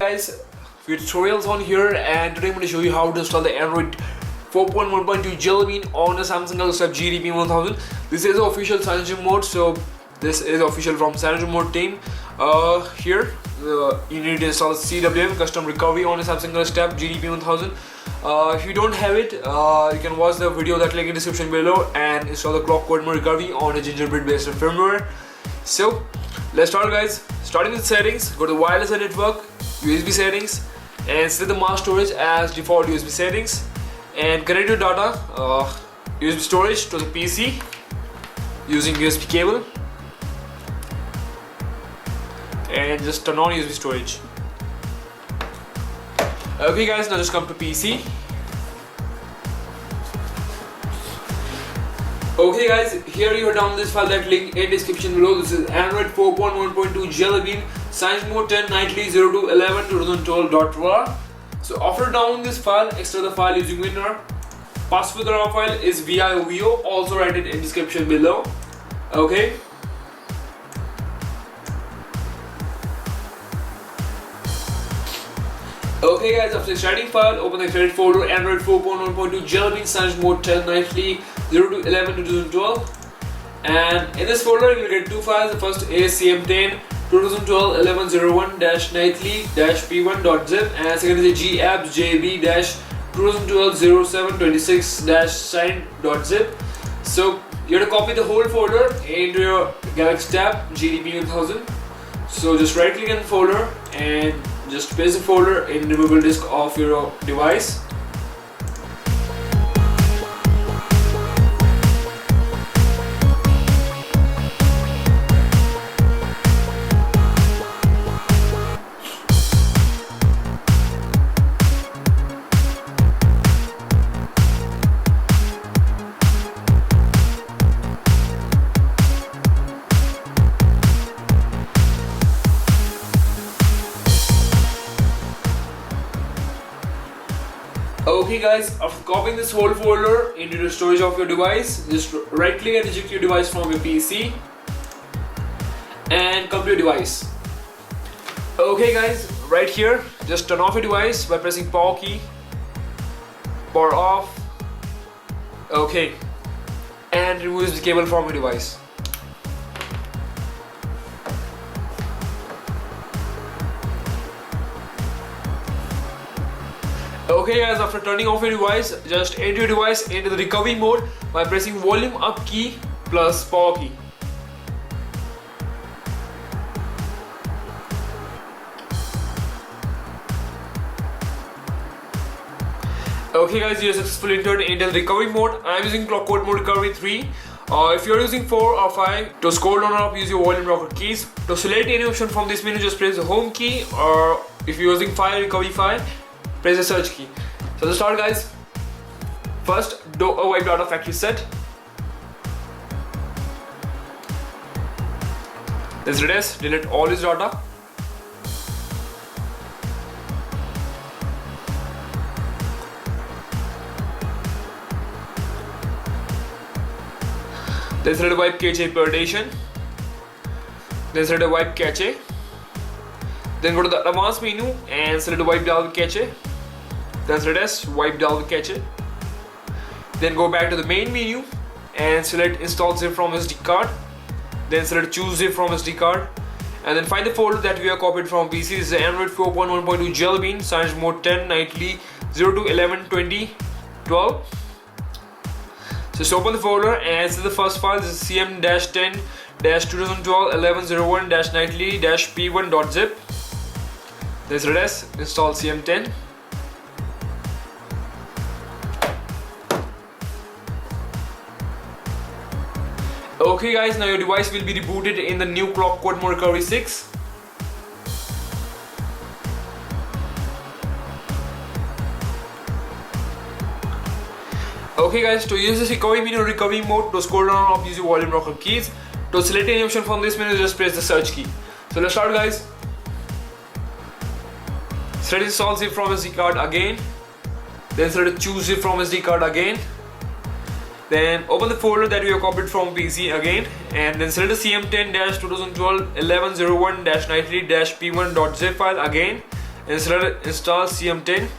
Guys, Vio Tutorials on here, and today I'm going to show you how to install the Android 4.1.2 Jelly Bean on a Samsung Galaxy Tab P1000. This is the official Samsung mode, so this is official from Samsung mode team. Here you need to install CWM custom recovery on a Samsung Galaxy Tab P1000. If you don't have it, you can watch the video that link in the description below and install the clock code recovery on a Gingerbread based firmware. So let's start, guys. Starting with settings, go to wireless and network, USB settings, and set the mask storage as default USB settings, and connect your data USB storage to the PC using USB cable, and just turn on USB storage. Okay guys, now just come to PC. Okay guys, here you are download this file that link in description below. This is Android 4.1.2 Jelly Bean Science Mode 10 Nightly 02/11 2012.raw. So after downloading this file, extract the file using WinRAR. Password for the raw file is Vio, also write it in description below. Okay. Okay guys, after extracting file, open the extracted folder Android 4.1.2 Jelly Bean Science Mode 10 Nightly 02/11 2012, and in this folder you will get two files. The first is CM10 2012-1101-nightly-p1.zip, and second is gapps jb-2012-0726-sign.zip. So you have to copy the whole folder into your Galaxy Tab P1000. So just right click on the folder and just paste the folder in the removable disk of your device. Okay guys, after copying this whole folder into the storage of your device, just right click and eject your device from your PC and come to your device. Okay guys, right here, just turn off your device by pressing power key, power off, okay, and remove the cable from your device. Okay guys, after turning off your device, just enter your device into the recovery mode by pressing volume up key plus power key. Okay guys, you are successfully entered into the recovery mode. I am using clock code mode recovery 3. If you are using 4 or 5, to scroll down or up, use your volume rocker keys. To select any option from this menu, just press the home key, or if you are using file recovery 5, press the search key. So let's start, guys. First, do a wipe data factory set. Then delete all his data. Then select wipe cache partition. Then select wipe cache. Then go to the advanced menu and select wipe down cache. Then select wipe down cache. Then go back to the main menu and select install zip from SD card. Then select choose zip from SD card, and then find the folder that we have copied from PC. This is the Android 4.1.2 Jelly Bean Science Mode 10 Nightly 02/11/2012. So just open the folder and see the first file. This is cm-10-2012-1101-nightly-p1.zip. Then select install CM10. Okay guys, now your device will be rebooted in the new clock code mode recovery 6. Okay guys, to use this recovery mode, to scroll down or up, use your volume rocker keys. To select any option from this menu, just press the search key. So let's start, guys. Select install zip from SD card again. Then select choose zip from SD card again. Then open the folder that we have copied from PC again, and then select the CM10-2012-1101-nightly-p1.zip file again, and select install CM10.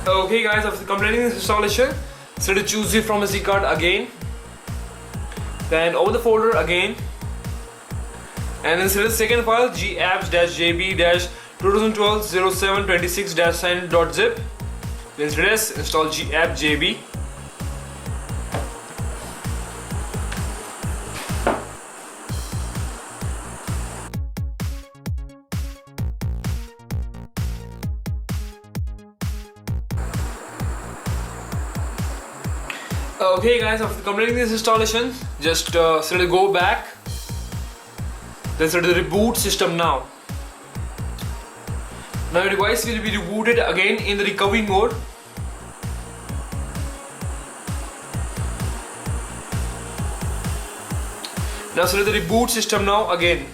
Okay guys, after completing this installation, select choose it from SD card again, then open the folder again, and then select the second file gapps-jb-2012-0726-sign.zip, then select install gapp-jb. Okay guys, after completing this installation, just select go back, then select the reboot system now. Now your device will be rebooted again in the recovery mode. Now select the reboot system now again.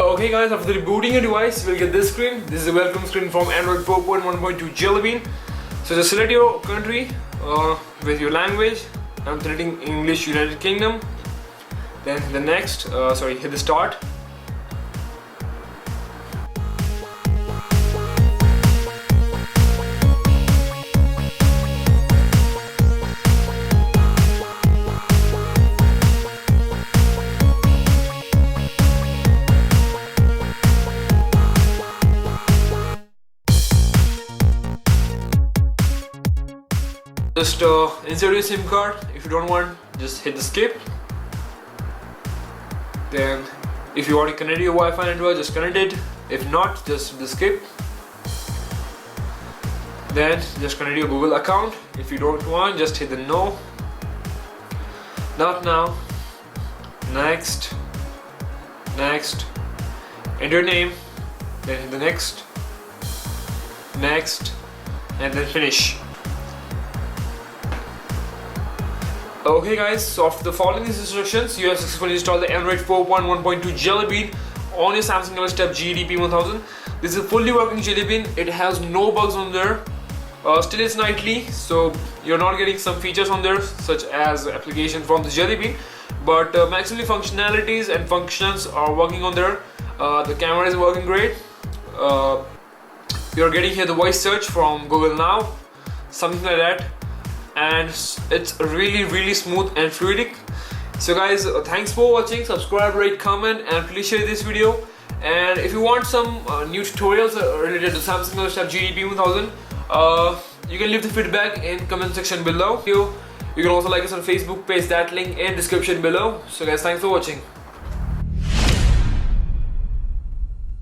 Okay guys, after rebooting your device, you will get this screen. This is a welcome screen from Android 4.1.2 Jelly Bean. So just select your country with your language. I'm selecting English United Kingdom. Then the next, hit the start. Just insert your SIM card. If you don't want, just hit the skip. Then if you want to connect your Wi-Fi network, just connect it. If not, just hit the skip. Then just connect your Google account. If you don't want, just hit the no. Not now. Next. Next. Enter your name. Then hit the next. Next. And then finish. Okay guys, so after the following these instructions, you have successfully installed the Android 4.1.2 Jelly Bean on your Samsung Galaxy Tab P1000. This is a fully working Jelly Bean. It has no bugs on there. Still it's nightly, so you're not getting some features on there such as application from the Jelly Bean, but maximally functionalities and functions are working on there. The camera is working great. You're getting here the voice search from Google Now, something like that. And it's really smooth and fluidic. So guys, thanks for watching. Subscribe, rate, comment, and please share this video. And if you want some new tutorials related to Samsung Galaxy Tab P1000, you can leave the feedback in comment section below. You can also like us on Facebook page, that link in description below. So guys, thanks for watching.